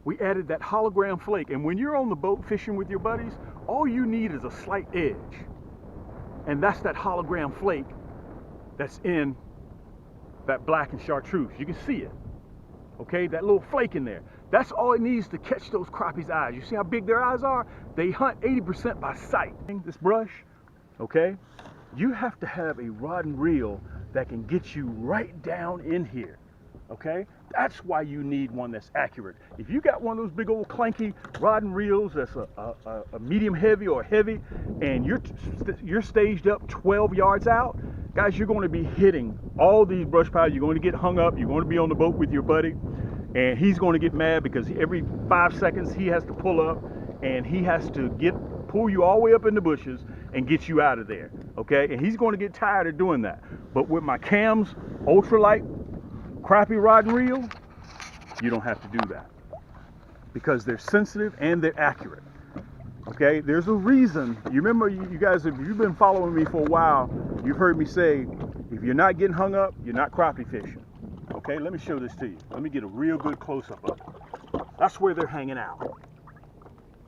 we added that hologram flake. And when you're on the boat fishing with your buddies, all you need is a slight edge. And that's that hologram flake that's in that black and chartreuse. You can see it, okay? That little flake in there. That's all it needs to catch those crappies' eyes. You see how big their eyes are? They hunt 80% by sight. This brush, okay? You have to have a rod and reel that can get you right down in here, okay? That's why you need one that's accurate. If you got one of those big old clanky rod and reels that's a medium heavy or heavy, and you're staged up 12 yards out, guys, you're going to be hitting all these brush piles. You're going to get hung up. You're going to be on the boat with your buddy, and he's going to get mad because every 5 seconds he has to pull up, and he has to pull you all the way up in the bushes and get you out of there, okay? And he's going to get tired of doing that. But with my Cam's ultralight crappie rod and reel, you don't have to do that because they're sensitive and they're accurate, okay? There's a reason. You remember, you guys, if you've been following me for a while, you've heard me say, if you're not getting hung up, you're not crappie fishing, okay? Let me show this to you. Let me get a real good close-up of it. That's where they're hanging out,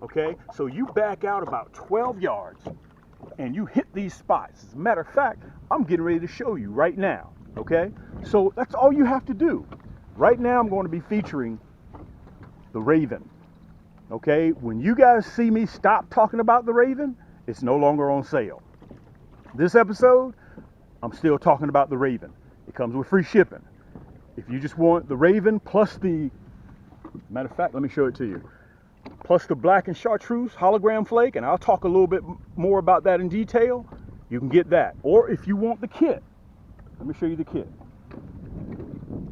okay? So you back out about 12 yards and you hit these spots. As a matter of fact, I'm getting ready to show you right now, okay? So that's all you have to do. Right now I'm going to be featuring the Raven, okay? When you guys see me stop talking about the Raven, it's no longer on sale. This episode, I'm still talking about the Raven. It comes with free shipping. If you just want the Raven plus the, matter of fact, let me show it to you, plus the black and chartreuse hologram flake, and I'll talk a little bit more about that in detail, you can get that. Or if you want the kit, let me show you the kit.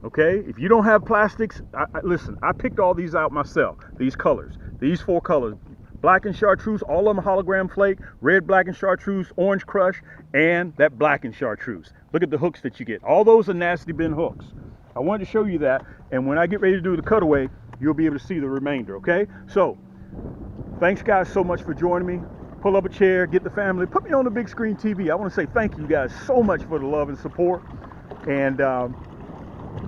Okay, if you don't have plastics, listen, I picked all these out myself, these colors, these 4 colors, black and chartreuse, all of them hologram flake, red, black and chartreuse, orange crush, and that black and chartreuse. Look at the hooks that you get. All those are nasty bin hooks. I wanted to show you that, and when I get ready to do the cutaway, you'll be able to see the remainder, okay? So, thanks guys so much for joining me. Pull up a chair, get the family, put me on the big screen TV. I want to say thank you guys so much for the love and support. And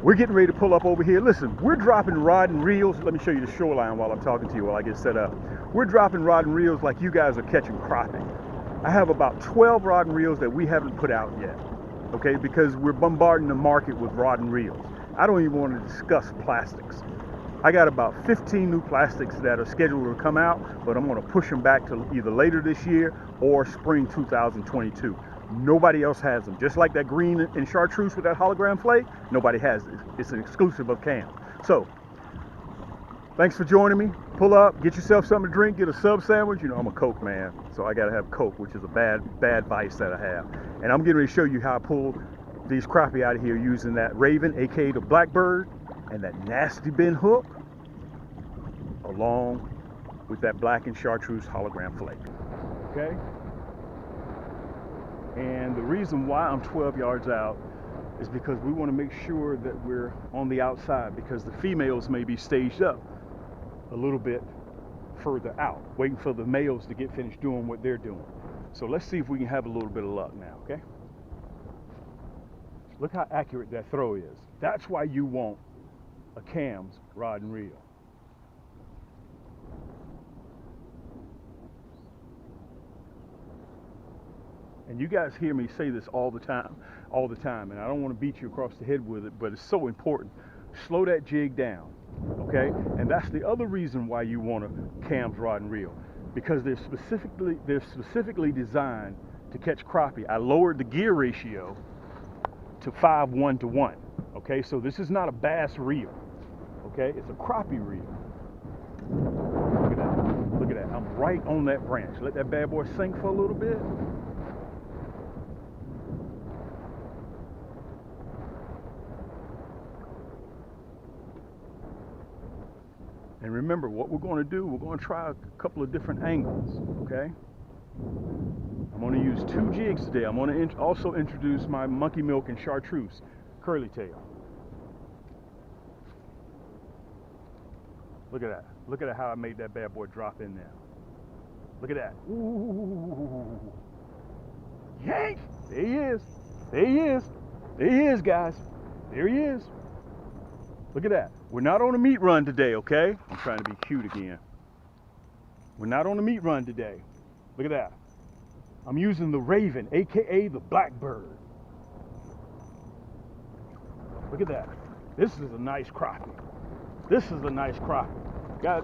we're getting ready to pull up over here. Listen, we're dropping rod and reels. Let me show you the shoreline while I'm talking to you, while I get set up. We're dropping rod and reels like you guys are catching crappie. I have about 12 rod and reels that we haven't put out yet, okay? Because we're bombarding the market with rod and reels. I don't even want to discuss plastics. I got about 15 new plastics that are scheduled to come out, but I'm going to push them back to either later this year or spring 2022. Nobody else has them. Just like that green and chartreuse with that hologram flake, nobody has it. It's an exclusive of Cam. So, thanks for joining me. Pull up, get yourself something to drink, get a sub sandwich. You know, I'm a Coke man, so I got to have Coke, which is a bad vice that I have. And I'm getting ready to show you how I pull these crappie out of here using that Raven, aka the Blackbird, and that nasty bin hook, along with that black and chartreuse hologram flake, okay? And the reason why I'm 12 yards out is because we want to make sure that we're on the outside, because the females may be staged up a little bit further out, waiting for the males to get finished doing what they're doing. So let's see if we can have a little bit of luck now, okay? Look how accurate that throw is. That's why you want a Cam's rod and reel. And you guys hear me say this all the time, and I don't want to beat you across the head with it, but it's so important. Slow that jig down, okay? And that's the other reason why you want a Cam's rod and reel, because they're specifically designed to catch crappie. I lowered the gear ratio to 5:1 to 1, okay? So this is not a bass reel, okay? It's a crappie reel. Look at that, look at that. I'm right on that branch. Let that bad boy sink for a little bit. And remember, what we're going to do, we're going to try a couple of different angles, okay? I'm going to use 2 jigs today. I'm going to also introduce my monkey milk and chartreuse curly tail. Look at that. Look at how I made that bad boy drop in there. Look at that. Ooh. Yank! There he is. There he is. There he is, guys. There he is. Look at that. We're not on a meat run today, okay? I'm trying to be cute again. We're not on a meat run today. Look at that. I'm using the Raven, AKA the Blackbird. Look at that. This is a nice crappie. This is a nice crappie. Guys,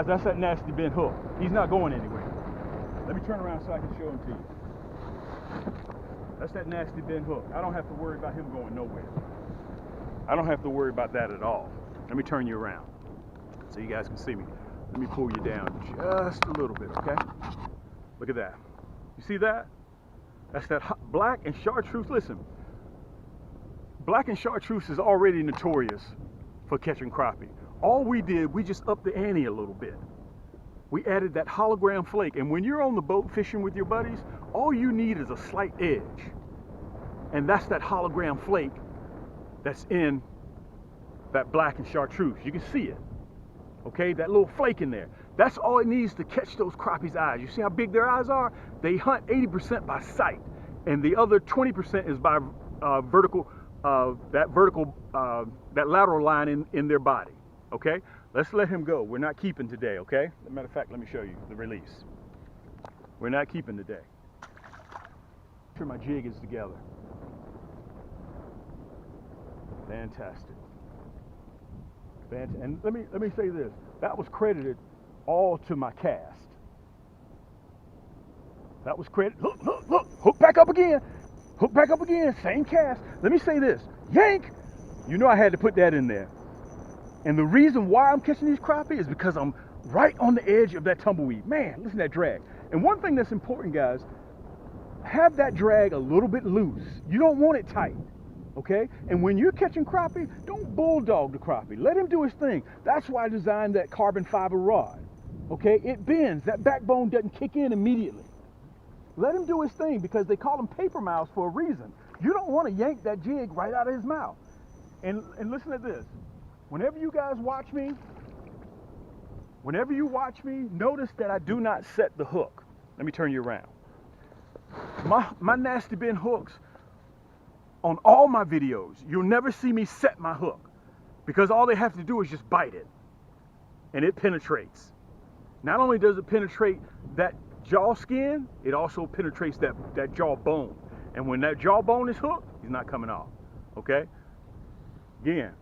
that's that nasty bent hook. He's not going anywhere. Let me turn around so I can show him to you. That's that nasty bent hook. I don't have to worry about him going nowhere. I don't have to worry about that at all. Let me turn you around so you guys can see me. Let me pull you down just a little bit, okay? Look at that. You see that? That's that black and chartreuse. Listen, black and chartreuse is already notorious for catching crappie. All we did, we just upped the ante a little bit. We added that hologram flake, and when you're on the boat fishing with your buddies, all you need is a slight edge. And that's that hologram flake that's in that black and chartreuse. You can see it, okay? That little flake in there. That's all it needs to catch those crappie's eyes. You see how big their eyes are? They hunt 80% by sight, and the other 20% is by that lateral line in their body, okay? Let's let him go. We're not keeping today, okay? As a matter of fact, let me show you the release. We're not keeping today. Make sure my jig is together. Fantastic. And let me say this. That was credited all to my cast. That was credited. Look, hook back up again. Hook back up again, same cast. Let me say this, yank. You know I had to put that in there. And the reason why I'm catching these crappie is because I'm right on the edge of that tumbleweed. Man, listen to that drag. And one thing that's important, guys, have that drag a little bit loose. You don't want it tight, okay? And when you're catching crappie, don't bulldog the crappie. Let him do his thing. That's why I designed that carbon fiber rod, okay? It bends, that backbone doesn't kick in immediately. Let him do his thing, because they call them paper mouths for a reason. You don't want to yank that jig right out of his mouth. And listen to this. Whenever you guys watch me, notice that I do not set the hook. Let me turn you around. My nasty bend hooks, on all my videos, you'll never see me set my hook, because all they have to do is just bite it, and it penetrates. Not only does it penetrate that jaw skin, it also penetrates that jaw bone. And when that jaw bone is hooked, he's not coming off, okay? Again,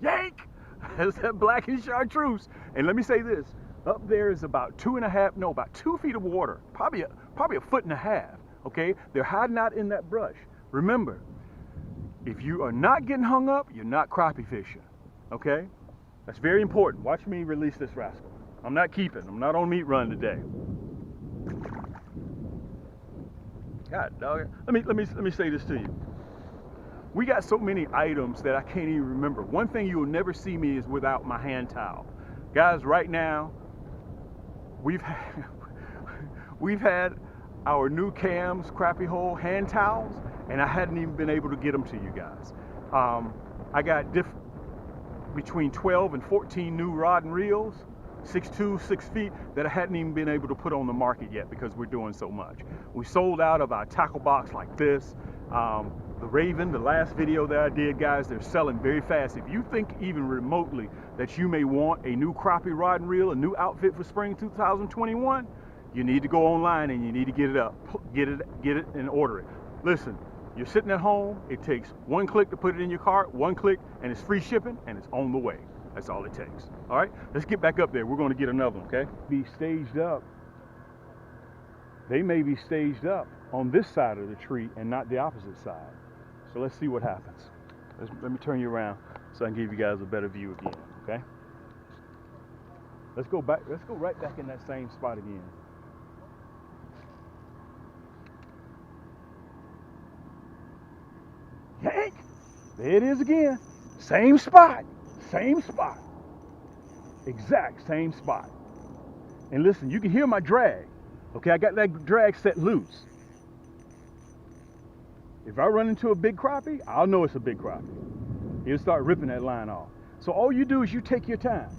yank! That's that black and chartreuse. And let me say this, up there is about 2 feet of water, probably a foot and a half, okay? They're hiding out in that brush. Remember, if you are not getting hung up, you're not crappie fishing, okay? That's very important. Watch me release this rascal. I'm not keeping. I'm not on meat run today. God dog. Let me say this to you. We got so many items that I can't even remember. One thing you will never see me is without my hand towel. Guys, right now, we've had our new Cam's crappie hole hand towels, and I hadn't even been able to get them to you guys. I got between 12 and 14 new rod and reels, 6'2", 6 feet, that I hadn't even been able to put on the market yet because we're doing so much. We sold out of our tackle box like this. The Raven, the last video that I did, guys, they're selling very fast. If you think even remotely that you may want a new crappie rod and reel, a new outfit for spring 2021, you need to go online and you need to get it and order it. Listen, you're sitting at home, it takes one click to put it in your cart, one click, and it's free shipping, and it's on the way. That's all it takes. All right, let's get back up there. We're going to get another one, okay? Be staged up. They may be staged up on this side of the tree and not the opposite side. So let's see what happens. Let me turn you around so I can give you guys a better view again, okay? Let's go back. Let's go right back in that same spot again. Yank! There it is again. Same spot. Same spot. Exact same spot. And listen, you can hear my drag. Okay, I got that drag set loose. If I run into a big crappie, I'll know it's a big crappie. He'll start ripping that line off. So all you do is you take your time.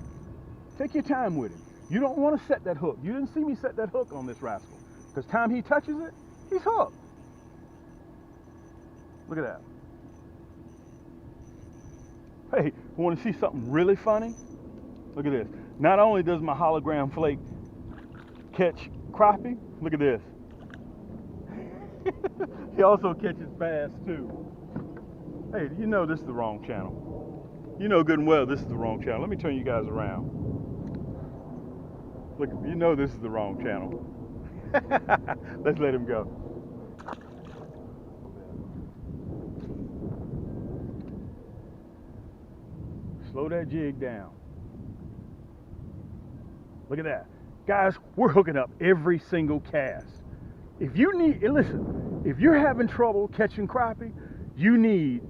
Take your time with it. You don't want to set that hook. You didn't see me set that hook on this rascal. Because time he touches it, he's hooked. Look at that. Hey, Want to see something really funny? Look at this. Not only does my hologram flake catch crappie, look at this. He also catches bass too. Hey, you know this is the wrong channel. You know good and well this is the wrong channel. Let me turn you guys around. Look, you know this is the wrong channel. Let's let him go. Slow that jig down. Look at that. Guys, we're hooking up every single cast. If you need, listen, if you're having trouble catching crappie, you need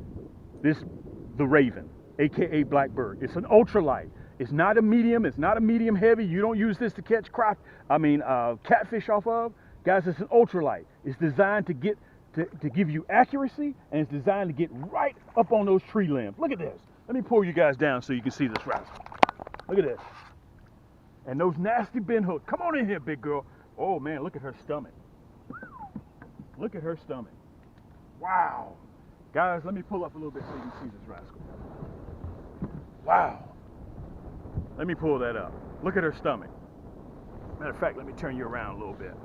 the Raven, aka Blackbird. It's an ultralight. It's not a medium. It's not a medium heavy. You don't use this to catch catfish off of. Guys, it's an ultralight. It's designed to give you accuracy, and it's designed to get right up on those tree limbs. Look at this. Let me pull you guys down so you can see this rascal. Look at this. And those nasty bend hooks. Come on in here, big girl. Oh man, look at her stomach. Look at her stomach. Wow. Guys, let me pull up a little bit so you can see this rascal. Wow. Let me pull that up. Look at her stomach. Matter of fact, let me turn you around a little bit.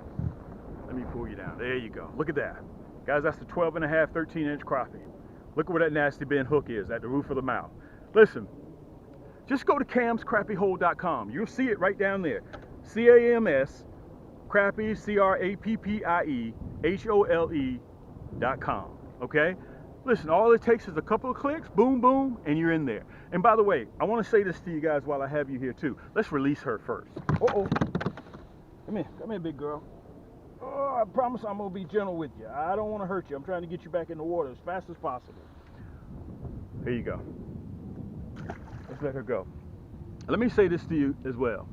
Let me pull you down. There you go. Look at that. Guys, that's the 12.5, 13-inch crappie. Look at where that nasty bend hook is, at the roof of the mouth. Listen, just go to camscrappiehole.com. You'll see it right down there. C-A-M-S, Crappie, C-R-A-P-P-I-E-H-O-L-E.com. Okay? Listen, all it takes is a couple of clicks, boom, boom, and you're in there. And by the way, I want to say this to you guys while I have you here too. Let's release her first. Uh-oh. Come here, big girl. Oh, I promise I'm going to be gentle with you. I don't want to hurt you. I'm trying to get you back in the water as fast as possible. Here you go. Let's let her go. Let me say this to you as well.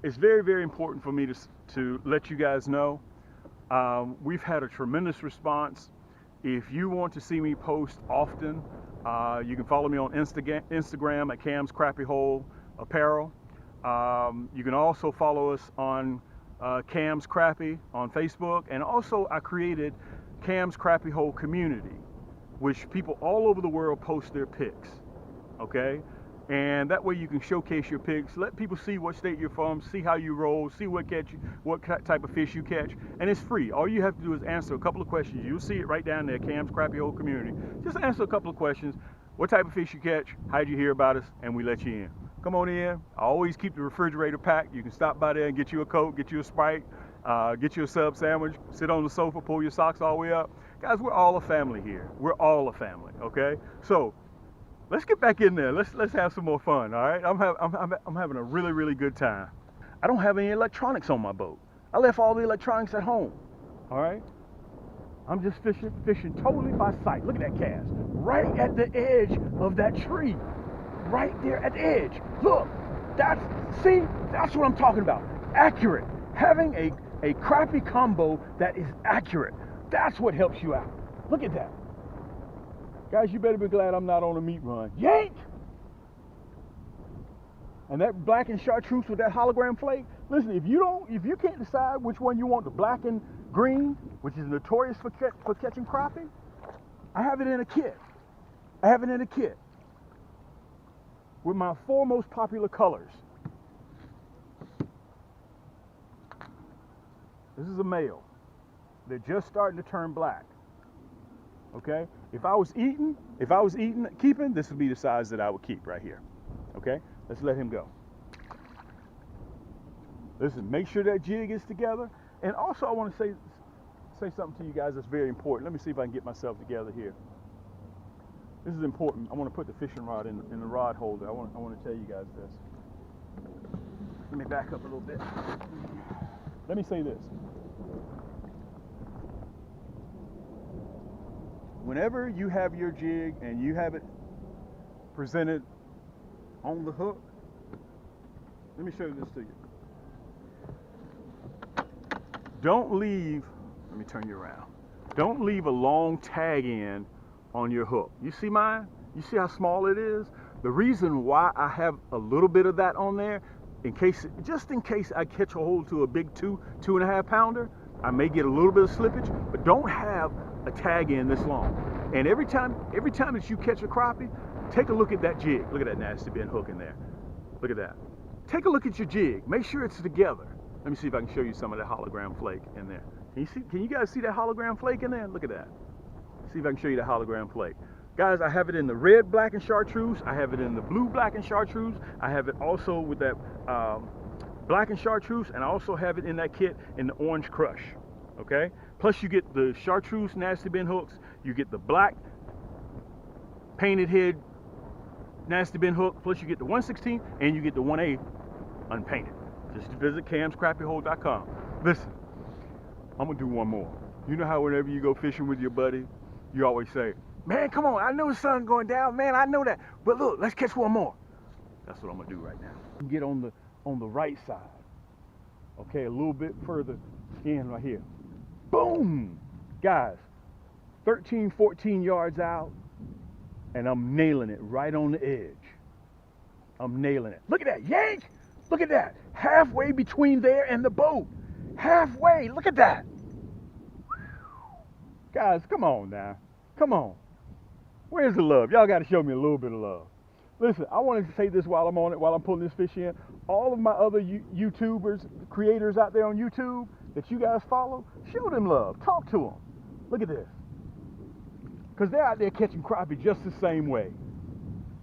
It's very, very important for me to let you guys know. We've had a tremendous response. If you want to see me post often, you can follow me on Instagram at Cam's Crappie Hole Apparel. You can also follow us on Cam's Crappie on Facebook, and also I created Cam's Crappie Hole Community, which people all over the world post their pics, okay? And that way you can showcase your pics, let people see what state you're from, see how you roll, see what type of fish you catch, and it's free. All you have to do is answer a couple of questions. You'll see it right down there, Cam's Crappie Hole Community. Just answer a couple of questions. What type of fish you catch, how'd you hear about us, and we let you in. Come on in. I always keep the refrigerator packed. You can stop by there and get you a Coke, get you a Sprite, get you a sub sandwich, sit on the sofa, pull your socks all the way up. Guys, we're all a family here. We're all a family, okay? So let's get back in there. Let's have some more fun, all right? I'm having a really, really good time. I don't have any electronics on my boat. I left all the electronics at home, all right? I'm just fishing totally by sight. Look at that cast. Right at the edge of that tree. Right there at the edge. Look, that's what I'm talking about. Accurate. Having a crappie combo that is accurate. That's what helps you out. Look at that. Guys, you better be glad I'm not on a meat run. Yank! And that black and chartreuse with that hologram flake, listen, if you can't decide which one you want, the black and green, which is notorious for catching crappie, I have it in a kit. With my 4 most popular colors. This is a male. They're just starting to turn black. Okay? If I was keeping, this would be the size that I would keep right here. Okay? Let's let him go. Listen, make sure that jig is together. And also I want to say something to you guys that's very important. Let me see if I can get myself together here. This is important. I want to put the fishing rod in the rod holder. I want to tell you guys this. Let me back up a little bit. Let me say this. Whenever you have your jig and you have it presented on the hook, let me show this to you. Don't leave, let me turn you around. Don't leave a long tag in on your hook. You see mine? You see how small it is? The reason why I have a little bit of that on there, just in case I catch a hold to a big 2.5 pounder, I may get a little bit of slippage, but don't have a tag in this long. And every time that you catch a crappie, take a look at that jig. Look at that nasty bent hook in there. Look at that. Take a look at your jig. Make sure it's together. Let me see if I can show you some of that hologram flake in there. Can you guys see that hologram flake in there? Look at that. See if I can show you the hologram flake. Guys, I have it in the red, black, and chartreuse. I have it in the blue, black, and chartreuse. I have it also with that black and chartreuse, and I also have it in that kit in the orange crush. Okay? Plus you get the chartreuse nasty bent hooks. You get the black painted head nasty bent hook. Plus you get the 1/16 and you get the 1/8 unpainted. Just visit camscrappyhole.com. Listen, I'm gonna do one more. You know how whenever you go fishing with your buddy, you always say, man, come on, I know the sun's going down, man, I know that, but look, let's catch one more. That's what I'm gonna do right now. Get on the right side. Okay, a little bit further in right here. Boom! Guys, 13, 14 yards out, and I'm nailing it right on the edge. I'm nailing it. Look at that, yank! Look at that, halfway between there and the boat. Halfway, look at that. Guys, come on now, come on. Where's the love? Y'all gotta show me a little bit of love. Listen, I wanted to say this while I'm on it, while I'm pulling this fish in. All of my other YouTubers, creators out there on YouTube that you guys follow, show them love, talk to them. Look at this. Because they're out there catching crappie just the same way.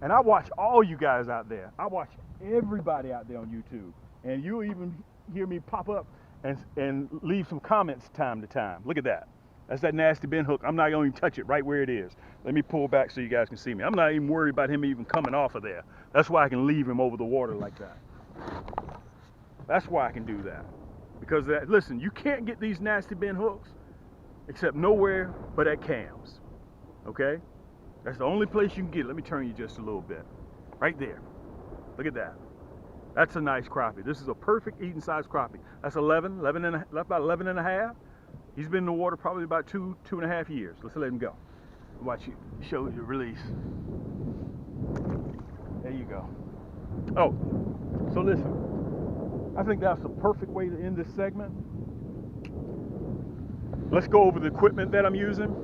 And I watch all you guys out there. I watch everybody out there on YouTube. And you'll even hear me pop up and leave some comments time to time. Look at that. That's that nasty bent hook. I'm not going to even touch it right where it is. Let me pull back so you guys can see me. I'm not even worried about him even coming off of there. That's why I can leave him over the water like that. That's why I can do that. Because, listen, you can't get these nasty bent hooks except nowhere but at Cam's. Okay? That's the only place you can get it. Let me turn you just a little bit. Right there. Look at that. That's a nice crappie. This is a perfect eating size crappie. That's about 11 and a half. He's been in the water probably about 2.5 years. Let's let him go. Watch you show you release. There you go. Oh, so listen, I think that's the perfect way to end this segment. Let's go over the equipment that I'm using.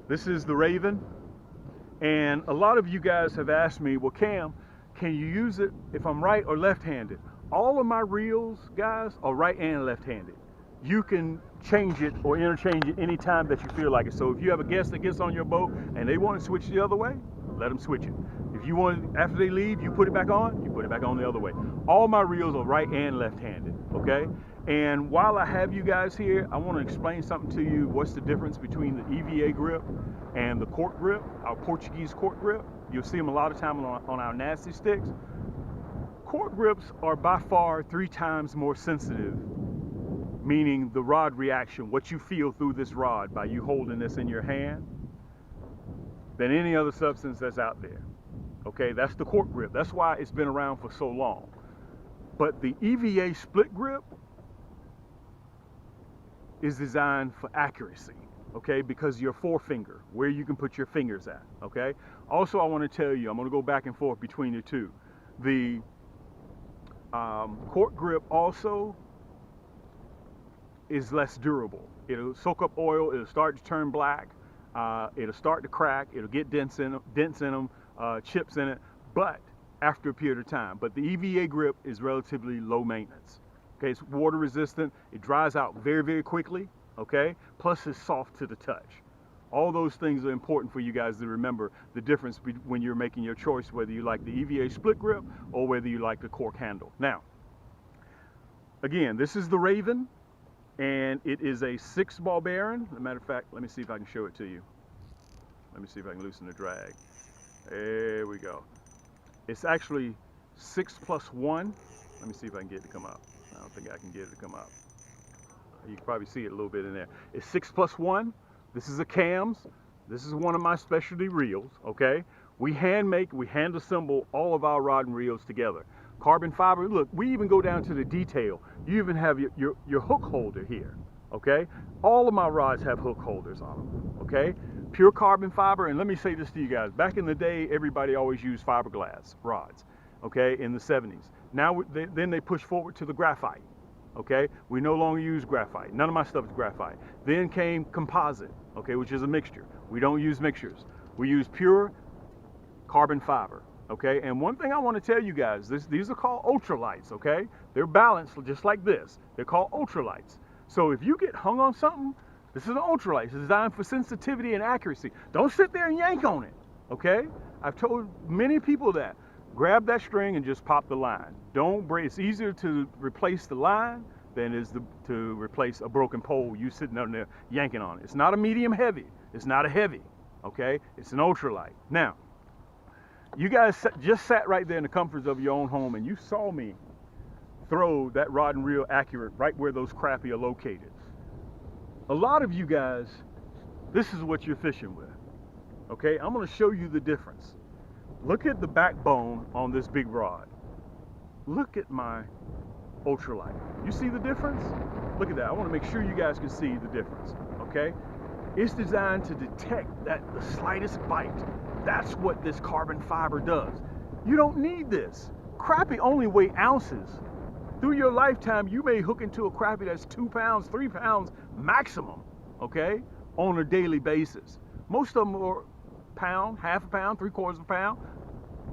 This is the Raven, and a lot of you guys have asked me, well, Cam, can you use it if I'm right or left-handed? All of my reels, guys, are right and left-handed. You can change it or interchange it anytime that you feel like it. So if you have a guest that gets on your boat and they want to switch the other way, let them switch it. If you want, after they leave, you put it back on, you put it back on the other way. All my reels are right and left-handed, okay? And while I have you guys here, I want to explain something to you. What's the difference between the EVA grip and the cork grip, our Portuguese cork grip? You'll see them a lot of time on our nasty sticks. Cork grips are by far 3 times more sensitive, meaning the rod reaction, what you feel through this rod by you holding this in your hand, than any other substance that's out there. Okay, that's the cork grip. That's why it's been around for so long. But the EVA split grip is designed for accuracy, okay, because your forefinger, where you can put your fingers at, okay? Also, I want to tell you, I'm going to go back and forth between the two. The cork grip also is less durable. It'll soak up oil, it'll start to turn black, it'll start to crack, it'll get dents in them, chips in it, but after a period of time. But the EVA grip is relatively low maintenance. Okay, it's water resistant, it dries out very, very quickly, okay? Plus it's soft to the touch. All those things are important for you guys to remember the difference when you're making your choice, whether you like the EVA split grip or whether you like the cork handle. Now, again, this is the Raven, and it is a 6-ball bearing. As a matter of fact, let me see if I can show it to you. Let me see if I can loosen the drag. There we go. It's actually 6+1. Let me see if I can get it to come up. I don't think I can get it to come up. You can probably see it a little bit in there. It's 6+1. This is a Cam's. This is one of my specialty reels, okay? We hand assemble all of our rod and reels together. Carbon fiber, look, we even go down to the detail. You even have your hook holder here, okay? All of my rods have hook holders on them, okay? Pure carbon fiber, and let me say this to you guys. Back in the day, everybody always used fiberglass rods, okay, in the 70s. Now, then they push forward to the graphite, Okay, we no longer use graphite. None of my stuff is graphite. Then came composite, okay, which is a mixture. We don't use mixtures. We use pure carbon fiber, okay? And one thing I want to tell you guys, these are called ultralights, okay? They're balanced just like this. They're called ultralights. So if you get hung on something, this is an ultralight. It's designed for sensitivity and accuracy. Don't sit there and yank on it, okay? I've told many people that. Grab that string and just pop the line. Don't break. It's easier to replace the line than it is to replace a broken pole you sitting down there yanking on it. It's not a medium heavy. It's not a heavy, okay? It's an ultralight. Now, you guys just sat right there in the comforts of your own home and you saw me throw that rod and reel accurate right where those crappie are located. A lot of you guys, this is what you're fishing with, okay? I'm gonna show you the difference. Look at the backbone on this big rod. Look at my ultralight. You see the difference? Look at that. I want to make sure you guys can see the difference, okay? It's designed to detect the slightest bite. That's what this carbon fiber does. You don't need this. Crappie only weigh ounces. Through your lifetime, you may hook into a crappie that's 2 pounds, 3 pounds maximum, okay, on a daily basis. Most of them are pound, half a pound, 3/4 of a pound,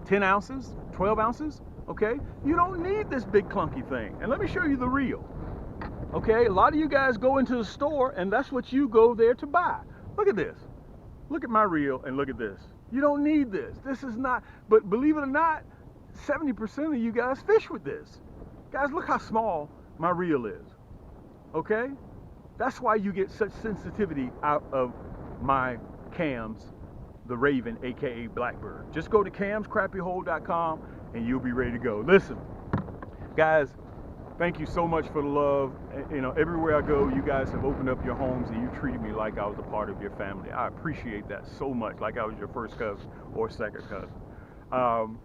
10 ounces, 12 ounces, okay? You don't need this big clunky thing. And let me show you the reel, okay? A lot of you guys go into the store and that's what you go there to buy. Look at this. Look at my reel and look at this. You don't need this. This is not, but believe it or not, 70% of you guys fish with this. Guys, look how small my reel is, okay? That's why you get such sensitivity out of my cams, the Raven, aka Blackbird. Just go to camscrappiehold.com and you'll be ready to go. Listen, guys, thank you so much for the love. You know, everywhere I go, you guys have opened up your homes and you treated me like I was a part of your family. I appreciate that so much, like I was your first cousin or second cousin.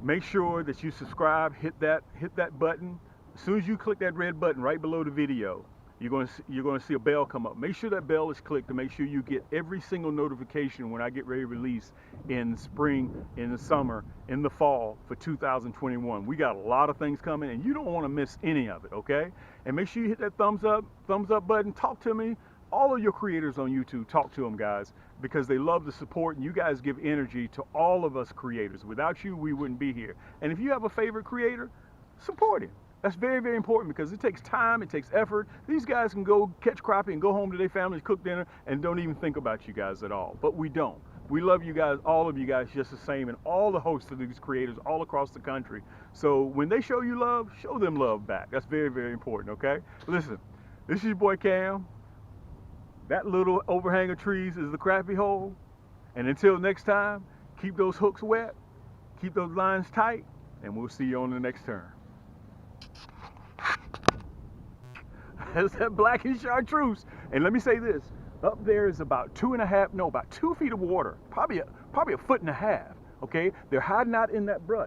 Make sure that you subscribe, hit that button. As soon as you click that red button right below the video, you're going to see a bell come up. Make sure that bell is clicked to make sure you get every single notification when I get ready to release in the spring, in the summer, in the fall for 2021. We got a lot of things coming and you don't want to miss any of it, okay? And make sure you hit that thumbs up button. Talk to me. All of your creators on YouTube, talk to them, guys, because they love the support and you guys give energy to all of us creators. Without you, we wouldn't be here. And if you have a favorite creator, support him. That's very, very important because it takes time, it takes effort. These guys can go catch crappie and go home to their families, cook dinner, and don't even think about you guys at all. But we don't. We love you guys, all of you guys just the same, and all the hosts of these creators all across the country. So when they show you love, show them love back. That's very, very important, okay? Listen, this is your boy Cam. That little overhang of trees is the crappie hole. And until next time, keep those hooks wet, keep those lines tight, and we'll see you on the next turn. That's that black and chartreuse. And let me say this, up there is about 2 feet of water, probably a 1.5 feet, okay? They're hiding out in that brush.